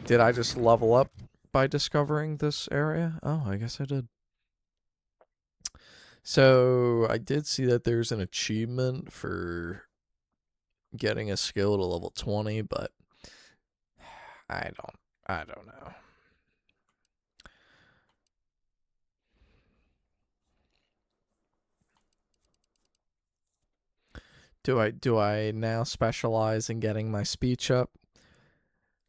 Did I just level up by discovering this area? Oh, I guess I did. So I did see that there's an achievement for getting a skill to level 20, but I don't know. Do I now specialize in getting my speech up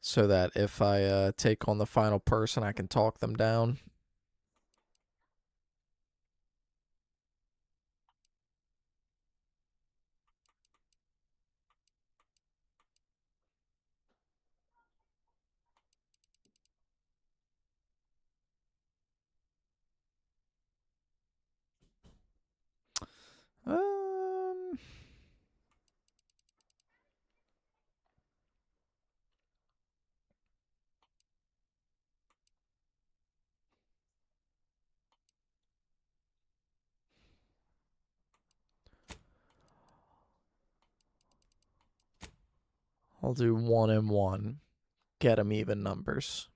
so that if I take on the final person, I can talk them down? Um, I'll do 1 and 1. Get them even numbers.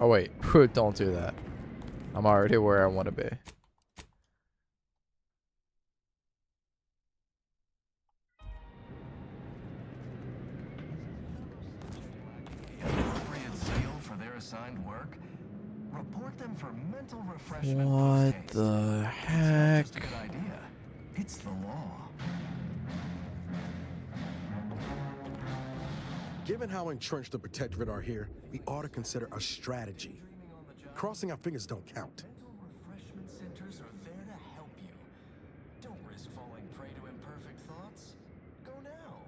Oh wait, don't do that. I'm already where I want to be. For their assigned work, report them for mental refreshment. What the heck? It's not just a good idea. It's the law. Given how entrenched the protectorate are here, we ought to consider a strategy. Crossing our fingers don't count. Mental refreshment centers are there to help you. Don't risk falling prey to imperfect thoughts. Go now.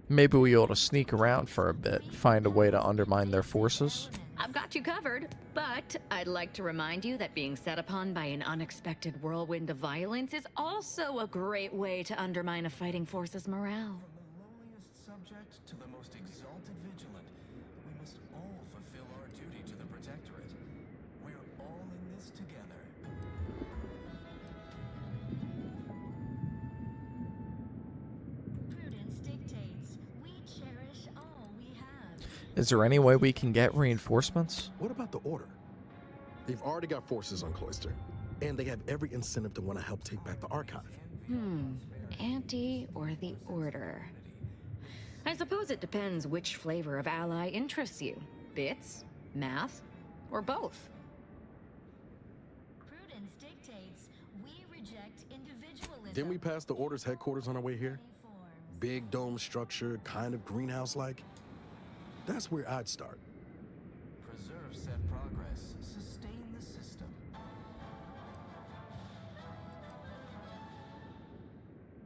Maybe we ought to sneak around for a bit, find a way to undermine their forces. I've got you covered, but I'd like to remind you that being set upon by an unexpected whirlwind of violence is also a great way to undermine a fighting force's morale. From the lowliest subject to the most exalted vigilant, we must all fulfill our duty to the protectorate. We're all in this together. Prudence dictates we cherish all we have. Is there any way we can get reinforcements? What about the Order? They've already got forces on Cloister, and they have every incentive to want to help take back the archive. Anti or the Order? I suppose it depends which flavor of ally interests you. Bits, math, or both. Prudence dictates we reject individualism. Didn't we pass the Order's headquarters on our way here? Big dome structure, kind of greenhouse-like. That's where I'd start. Preserve said progress. Sustain the system.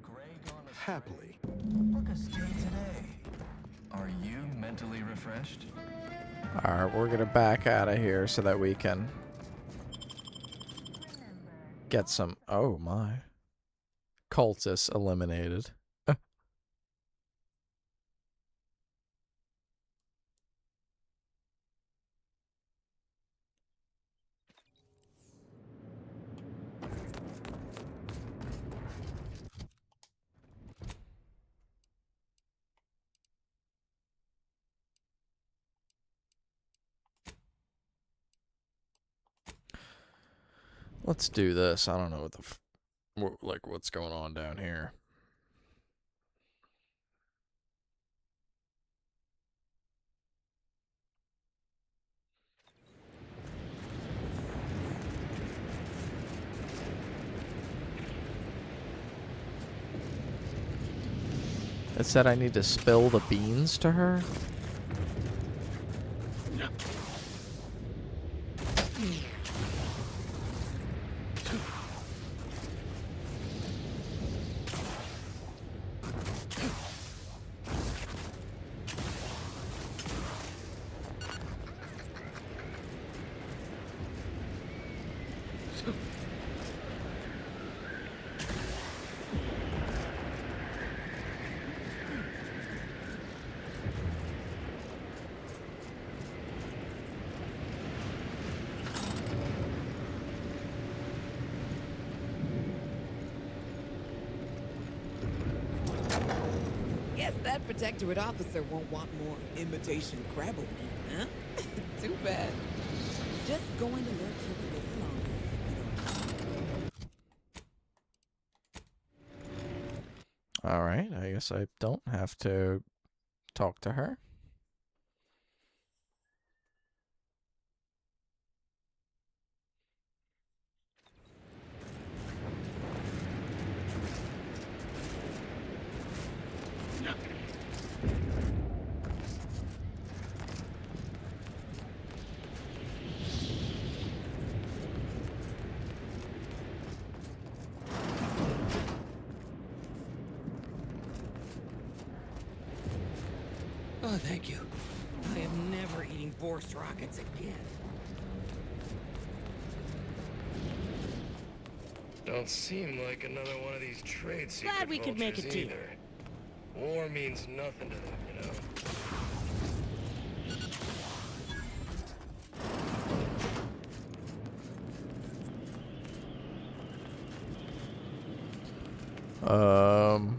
Greg on a Happily. book a stay today. Are you mentally refreshed? Alright, we're gonna back out of here so that we can get some... Oh my. Cultists eliminated. Let's do this. I don't know what what's going on down here. It said I need to spill the beans to her? That protectorate officer won't want more imitation crabble meat, huh? Too bad. Just going to lurk here a little longer. All right, I guess I don't have to talk to her. Oh, thank you. I am never eating forced rockets again. Don't seem like another one of these trade secret Glad we could make vultures it to you. either. War means nothing to them, you know. Um.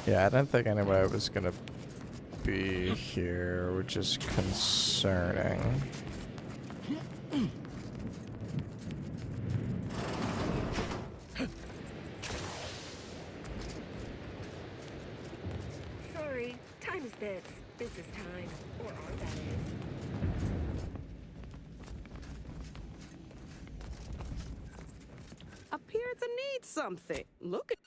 Yeah, I didn't think anybody was gonna be here, which is concerning. Sorry, time is bits. Business time. Or are that is. Appear to need something. Look at.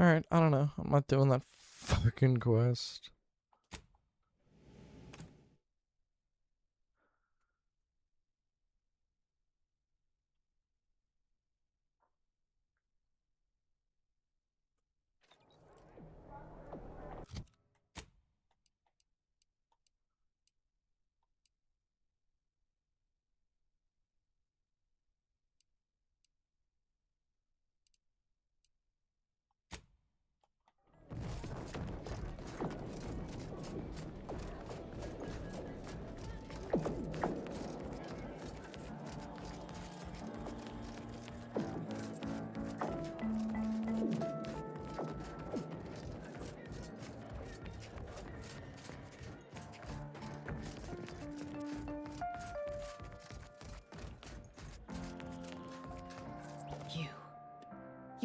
Alright, I don't know. I'm not doing that fucking quest.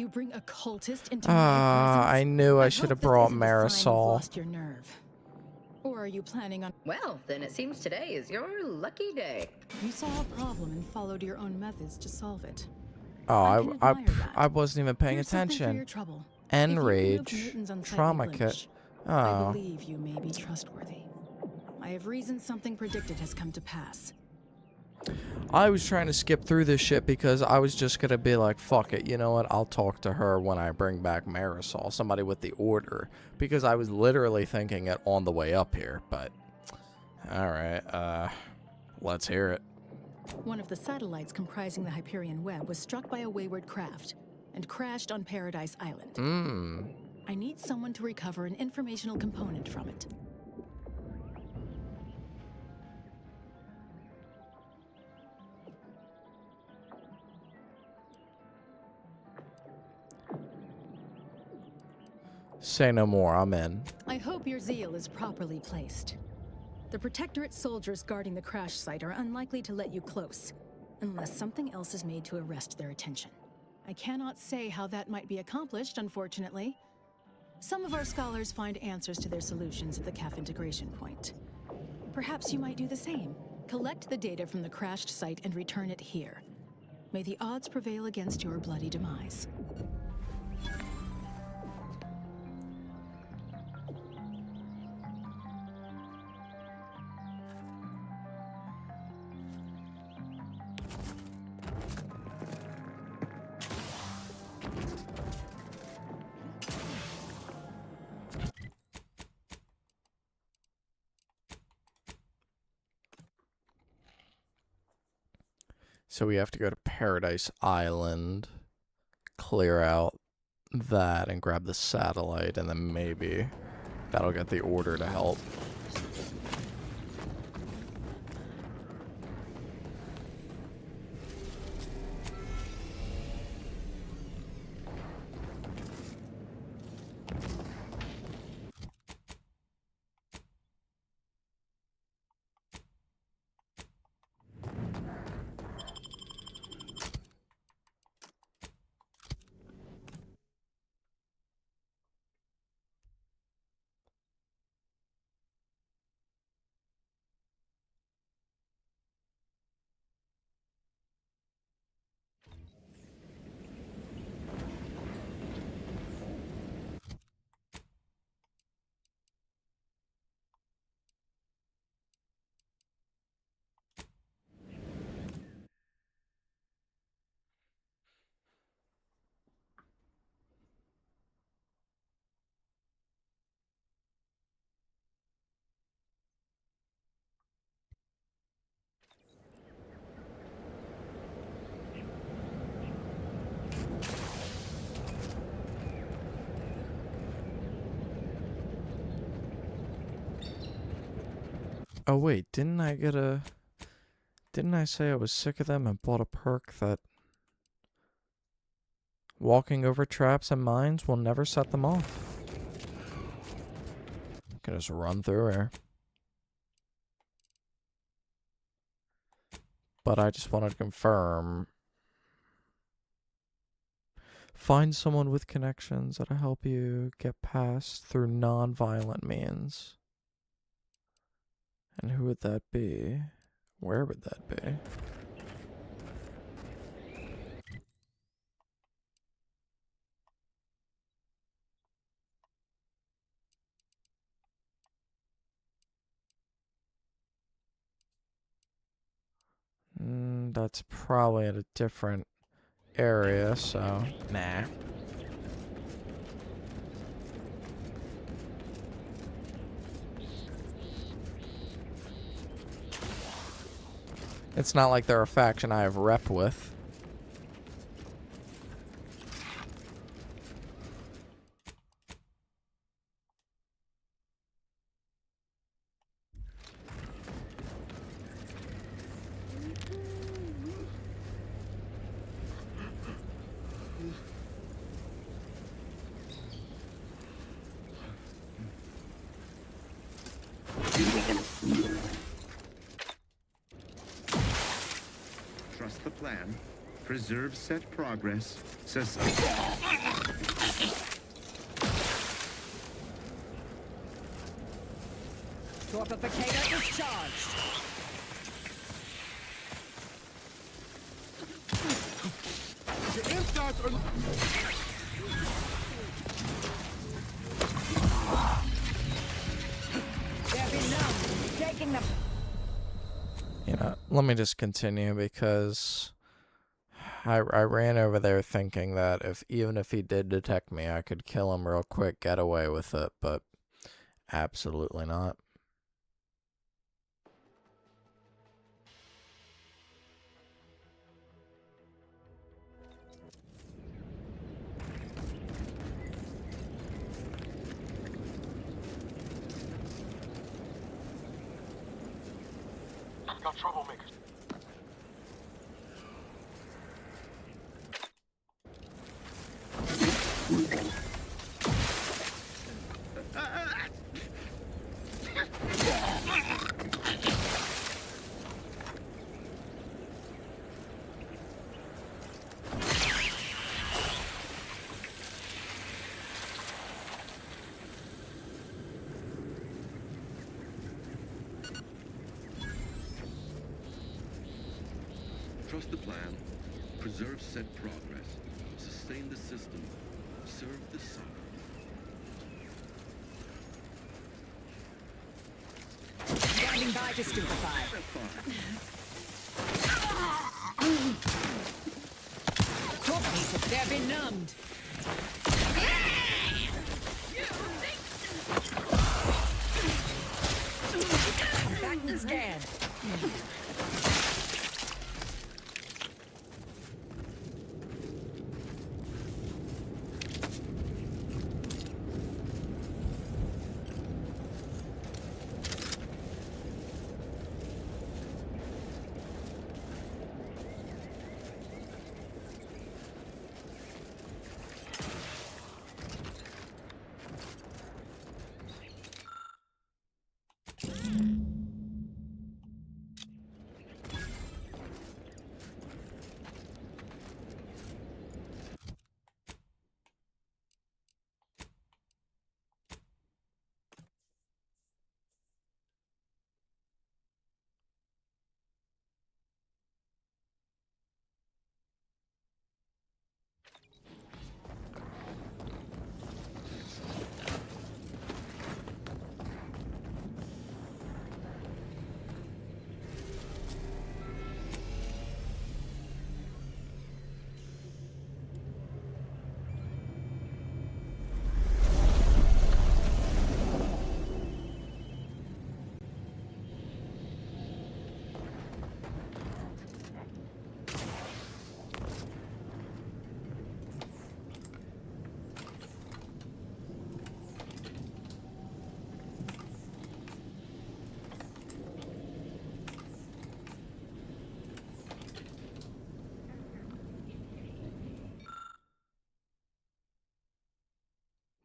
You bring a cultist into my presence? I knew I I should hope have this brought isn't a sign you've Marisol. lost your nerve. Or are you planning on... Well, then it seems today is your lucky day. You saw a problem and followed your own methods to solve it. Oh, I can admire that. I wasn't even paying Here's something for your attention. trouble. If you removed Enrage. Newton's unsightly Trauma kit. glitch, I Oh. believe you may be trustworthy. I have reason something predicted has come to pass. I was trying to skip through this shit because I was just gonna be like, fuck it, you know what? I'll talk to her when I bring back Marisol, somebody with the order. Because I was literally thinking it on the way up here, but... Alright, let's hear it. One of the satellites comprising the Hyperion web was struck by a wayward craft and crashed on Paradise Island. I need someone to recover an informational component from it. Say no more, I'm in. I hope your zeal is properly placed. The Protectorate soldiers guarding the crash site are unlikely to let you close, unless something else is made to arrest their attention. I cannot say how that might be accomplished, unfortunately. Some of our scholars find answers to their solutions at the CAF integration point. Perhaps you might do the same. Collect the data from the crashed site and return it here. May the odds prevail against your bloody demise. So we have to go to Paradise Island, clear out that, and grab the satellite, and then maybe that'll get the order to help. Oh wait, didn't I say I was sick of them and bought a perk that walking over traps and mines will never set them off? Can just run through here. But I just wanted to confirm. Find someone with connections that'll help you get past through non-violent means. And who would that be? Where would that be? That's probably at a different area, so nah. It's not like they're a faction I have rep with. Trust the plan. Preserve set progress. Torpificator discharged. The insides are... Taking the... You know, let me just continue because I ran over there thinking that even if he did detect me, I could kill him real quick, get away with it, but absolutely not. Got troublemakers. Trust the plan. Preserve set progress. Sustain the system. Serve the sun. Standing by to stupefy. Torpedoes, they're benumbed. Backward scan.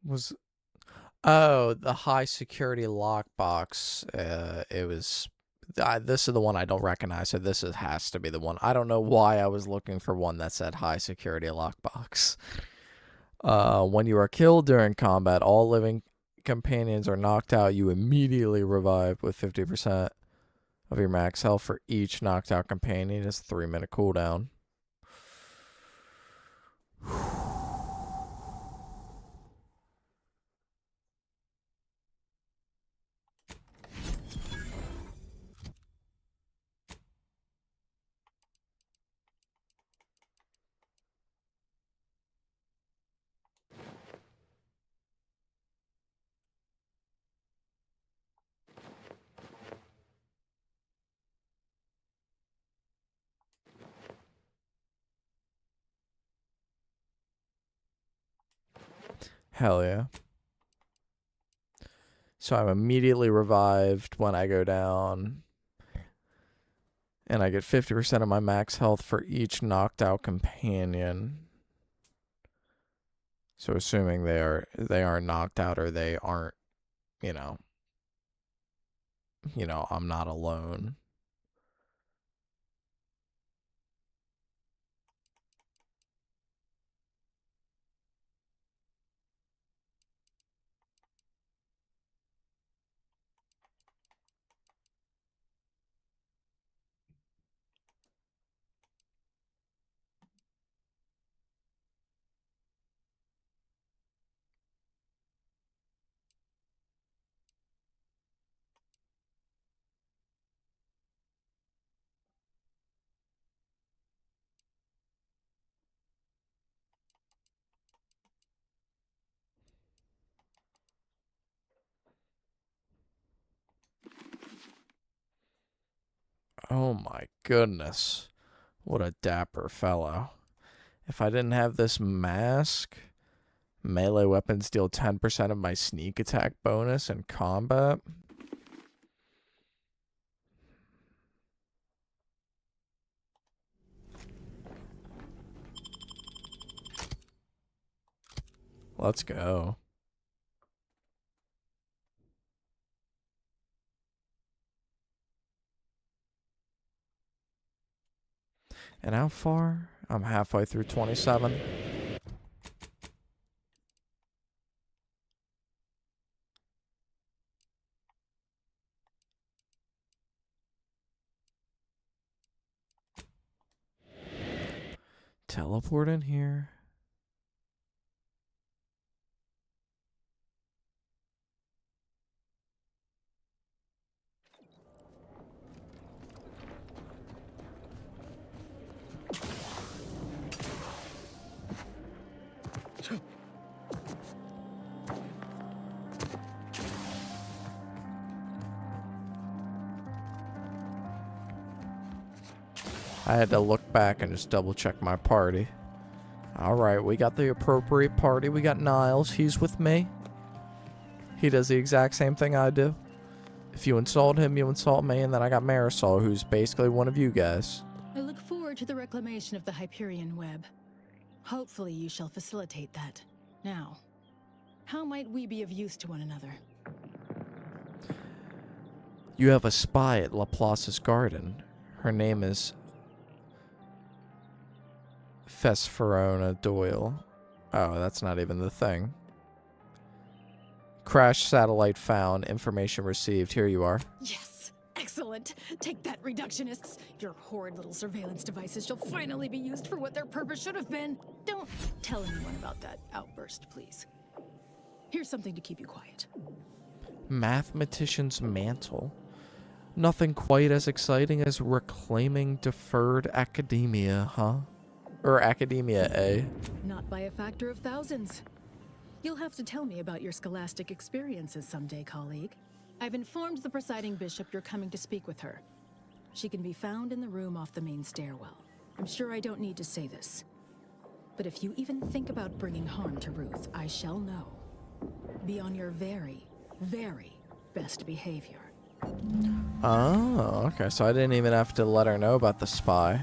Was Oh, the high security lockbox. It was. This is the one I don't recognize, so has to be the one. I don't know why I was looking for one that said high security lockbox. When you are killed during combat, all living companions are knocked out. You immediately revive with 50% of your max health for each knocked out companion. It's a 3-minute cooldown. Hell yeah. So I'm immediately revived when I go down. And I get 50% of my max health for each knocked out companion. So assuming they are knocked out or they aren't, you know, I'm not alone. Oh my goodness. What a dapper fellow. If I didn't have this mask, melee weapons deal 10% of my sneak attack bonus in combat. Let's go. And how far? I'm halfway through 27. Teleport in here. I had to look back and just double check my party. Alright, we got the appropriate party. We got Niles. He's with me. He does the exact same thing I do. If you insult him, you insult me. And then I got Marisol, who's basically one of you guys. I look forward to the reclamation of the Hyperion web. Hopefully you shall facilitate that. Now, how might we be of use to one another? You have a spy at Laplace's garden. Her name is Fesferona Doyle. Oh, that's not even the thing. Crash satellite found. Information received. Here you are. Yes! Excellent! Take that, reductionists! Your horrid little surveillance devices shall finally be used for what their purpose should have been! Don't tell anyone about that outburst, please. Here's something to keep you quiet. Mathematician's mantle. Nothing quite as exciting as reclaiming deferred academia, huh? Or academia, eh? Not by a factor of thousands. You'll have to tell me about your scholastic experiences someday, colleague. I've informed the presiding bishop you're coming to speak with her. She can be found in the room off the main stairwell. I'm sure I don't need to say this. But if you even think about bringing harm to Ruth, I shall know. Be on your very, very best behavior. Oh, okay. So I didn't even have to let her know about the spy.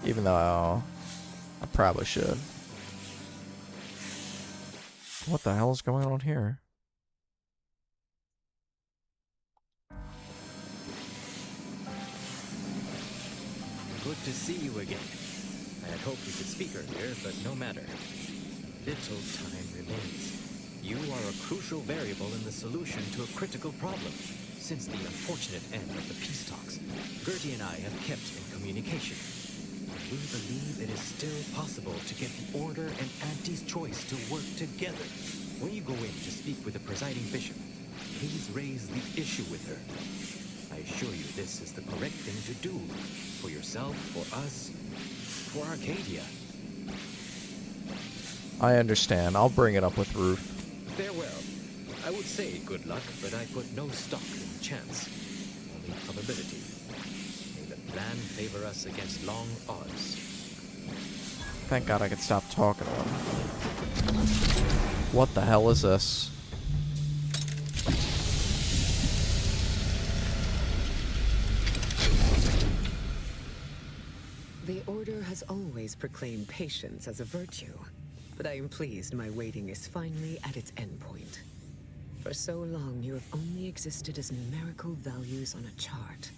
Even though I probably should. What the hell is going on here? Good to see you again. I had hoped we could speak earlier, but no matter. Little time remains. You are a crucial variable in the solution to a critical problem. Since the unfortunate end of the peace talks, Gertie and I have kept in communication. We believe it is still possible to get the Order and Auntie's Choice to work together. When you go in to speak with the presiding bishop, please raise the issue with her. I assure you this is the correct thing to do. For yourself, for us, for Arcadia. I understand. I'll bring it up with Ruth. Farewell. I would say good luck, but I put no stock in chance. Only probability. May the plan favor us against long odds. Thank God I could stop talking to him. What the hell is this? The Order has always proclaimed patience as a virtue, but I am pleased my waiting is finally at its endpoint. For so long, you have only existed as numerical values on a chart.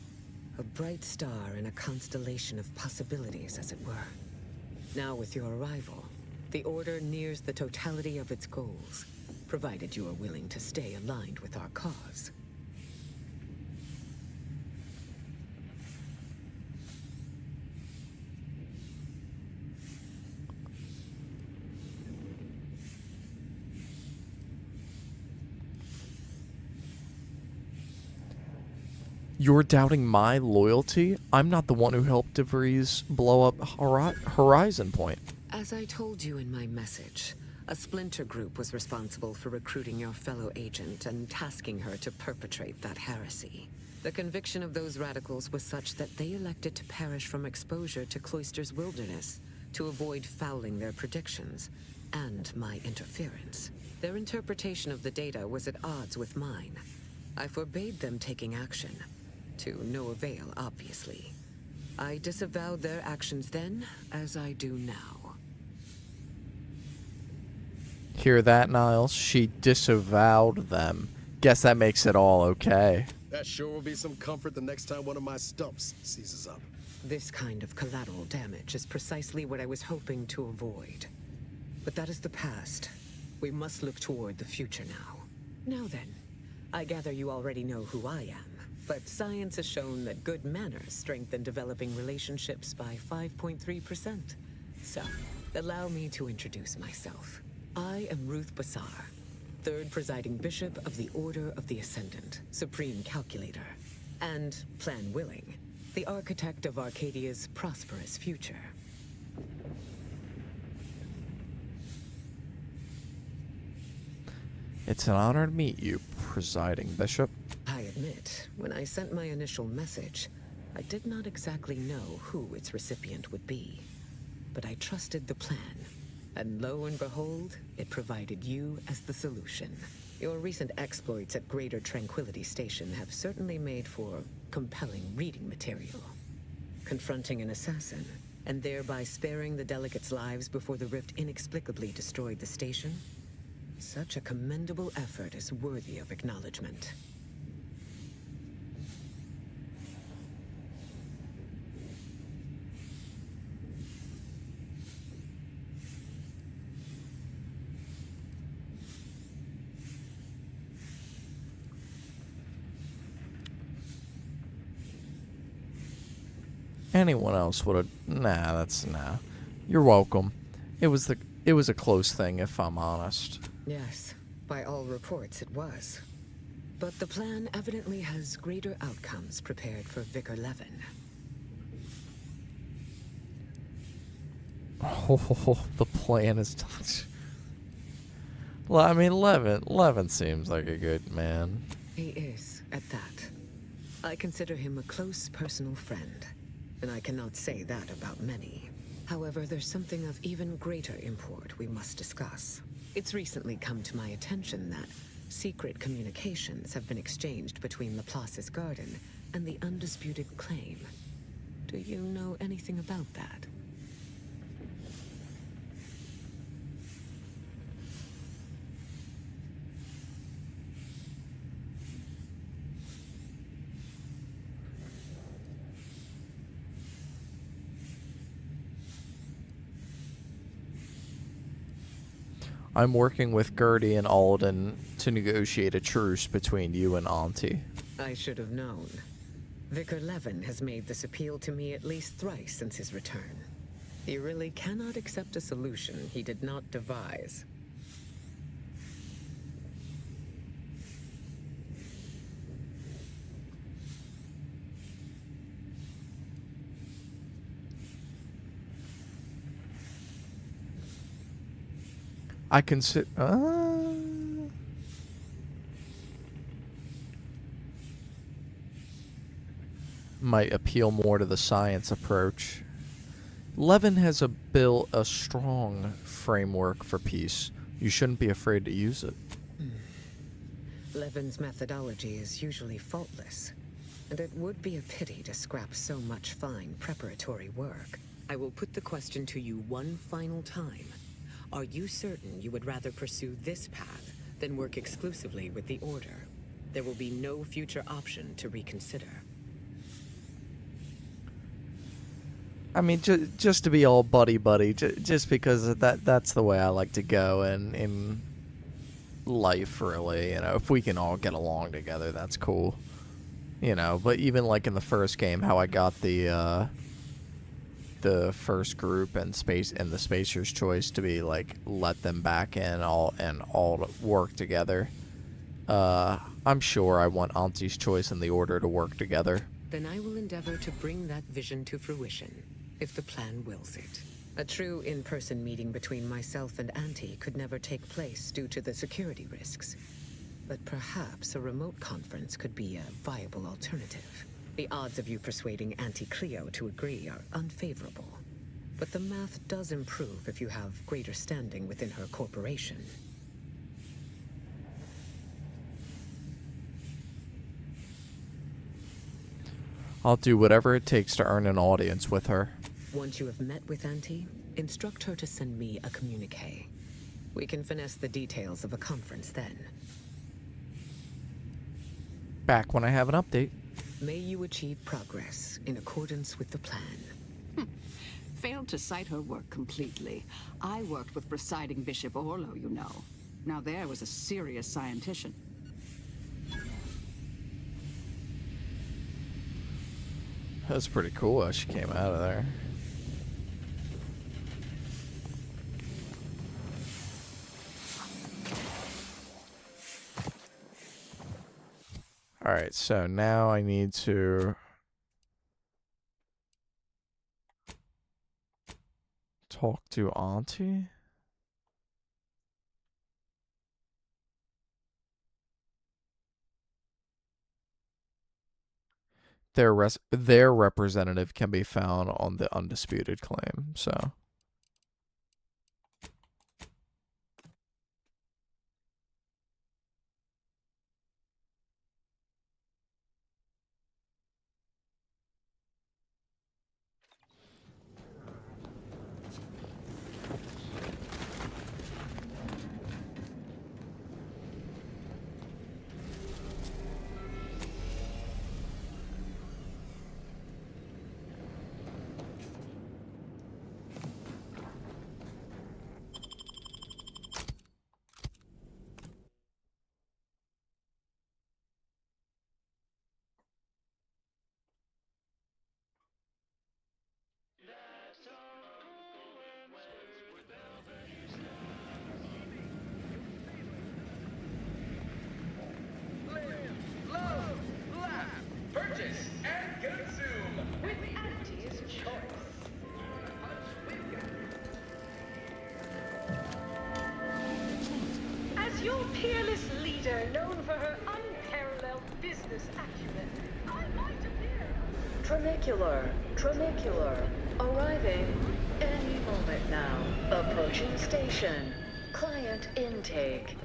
A bright star in a constellation of possibilities, as it were. Now with your arrival, the Order nears the totality of its goals, provided you are willing to stay aligned with our cause. You're doubting my loyalty? I'm not the one who helped DeVries blow up Horizon Point. As I told you in my message, a splinter group was responsible for recruiting your fellow agent and tasking her to perpetrate that heresy. The conviction of those radicals was such that they elected to perish from exposure to Cloister's wilderness to avoid fouling their predictions and my interference. Their interpretation of the data was at odds with mine. I forbade them taking action. To no avail, obviously. I disavowed their actions then, as I do now. Hear that, Niles? She disavowed them. Guess that makes it all okay. That sure will be some comfort the next time one of my stumps seizes up. This kind of collateral damage is precisely what I was hoping to avoid. But that is the past. We must look toward the future now. Now then, I gather you already know who I am. But science has shown that good manners strengthen developing relationships by 5.3%. So, allow me to introduce myself. I am Ruth Bassar, third presiding bishop of the Order of the Ascendant, supreme calculator, and, plan willing, the architect of Arcadia's prosperous future. It's an honor to meet you, presiding bishop. I admit, when I sent my initial message, I did not exactly know who its recipient would be. But I trusted the plan, and lo and behold, it provided you as the solution. Your recent exploits at Greater Tranquility Station have certainly made for compelling reading material. Confronting an assassin, and thereby sparing the delegates' lives before the rift inexplicably destroyed the station? Such a commendable effort is worthy of acknowledgement. Anyone else would have... Nah. You're welcome. It was a close thing, if I'm honest. Yes, by all reports it was. But the plan evidently has greater outcomes prepared for Vicar Levin. Oh, the plan is... Well, I mean, Levin seems like a good man. He is, at that. I consider him a close personal friend, and I cannot say that about many. However, there's something of even greater import we must discuss. It's recently come to my attention that secret communications have been exchanged between Laplace's garden and the undisputed claim. Do you know anything about that? I'm working with Gertie and Alden to negotiate a truce between you and Auntie. I should have known. Vicar Levin has made this appeal to me at least thrice since his return. He really cannot accept a solution he did not devise. I consider... might appeal more to the science approach. Levin has built a strong framework for peace. You shouldn't be afraid to use it. Levin's methodology is usually faultless, and it would be a pity to scrap so much fine preparatory work. I will put the question to you one final time. Are you certain you would rather pursue this path than work exclusively with the Order? There will be no future option to reconsider. I mean, just to be all buddy-buddy, just because that's the way I like to go in life, really. You know, if we can all get along together, that's cool. You know, but even like in the first game, how I got the first group and the Spacer's Choice to be like, let them back in all to work together. I'm sure I want Auntie's Choice and the Order to work together. Then I will endeavor to bring that vision to fruition, if the plan wills it. A true in-person meeting between myself and Auntie could never take place due to the security risks. But perhaps a remote conference could be a viable alternative. The odds of you persuading Auntie Cleo to agree are unfavorable. But the math does improve if you have greater standing within her corporation. I'll do whatever it takes to earn an audience with her. Once you have met with Auntie, instruct her to send me a communique. We can finesse the details of a conference then. Back when I have an update. May you achieve progress in accordance with the plan. Failed to cite her work completely. I worked with presiding Bishop Orlo, you know. Now there was a serious scientician. That's pretty cool how she came out of there. Alright, so now I need to talk to Auntie. Their representative can be found on the undisputed claim, so... As your peerless leader, known for her unparalleled business acumen, I might appear. Tramicular. Arriving any moment now. Approaching station. Client intake.